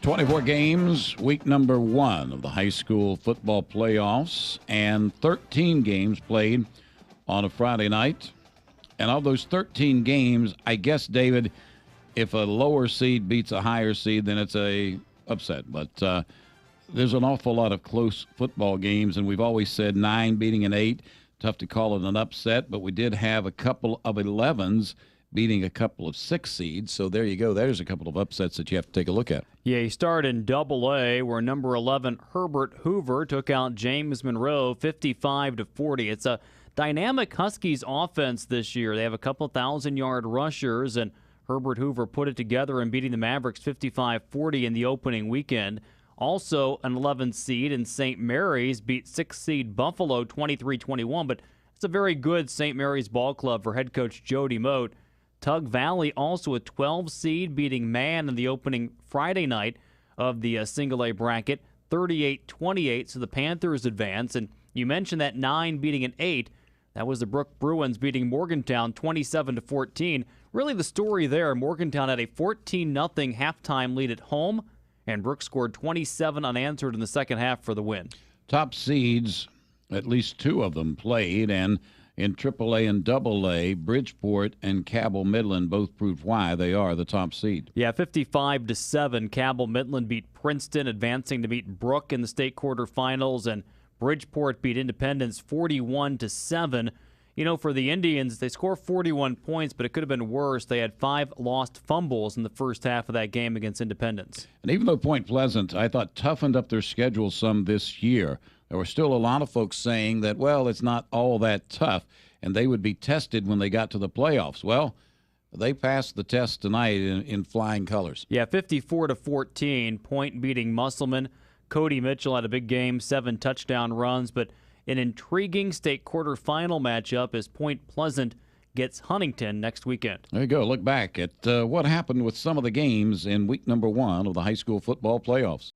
24 games, week number 1 of the high school football playoffs, and 13 games played on a Friday night. And of those 13 games, I guess, David, if a lower seed beats a higher seed, then it's a upset. But there's an awful lot of close football games, and we've always said 9 beating an 8. Tough to call it an upset, but we did have a couple of 11s beating a couple of 6 seeds. So there you go. There's a couple of upsets that you have to take a look at. Yeah, you start in Double-A, where number 11 Herbert Hoover took out James Monroe 55-40. It's a dynamic Huskies offense this year. They have a couple 1,000-yard rushers, and Herbert Hoover put it together in beating the Mavericks 55-40 in the opening weekend. Also, an 11 seed in St. Mary's beat 6 seed Buffalo 23-21, but it's a very good St. Mary's ball club for head coach Joe DeMote. Tug Valley, also a 12 seed, beating Man in the opening Friday night of the single-A bracket, 38-28, so the Panthers advance. And you mentioned that 9 beating an 8. That was the Brook Bruins beating Morgantown 27-14. Really the story there, Morgantown had a 14-0 halftime lead at home, and Brook scored 27 unanswered in the second half for the win. Top seeds, at least 2 of them played, and in AAA and AA, Bridgeport and Cabell Midland both proved why they are the top seed. Yeah, 55-7, Cabell Midland beat Princeton, advancing to beat Brook in the state quarterfinals, and Bridgeport beat Independence 41-7. You know, for the Indians, they scored 41 points, but it could have been worse. They had 5 lost fumbles in the first half of that game against Independence. And even though Point Pleasant, I thought, toughened up their schedule some this year, there were still a lot of folks saying that, well, it's not all that tough, and they would be tested when they got to the playoffs. Well, they passed the test tonight in flying colors. Yeah, 54-14, Point beating Musselman. Cody Mitchell had a big game, 7 touchdown runs, but an intriguing state quarterfinal matchup as Point Pleasant gets Huntington next weekend. There you go. Look back at what happened with some of the games in week number 1 of the high school football playoffs.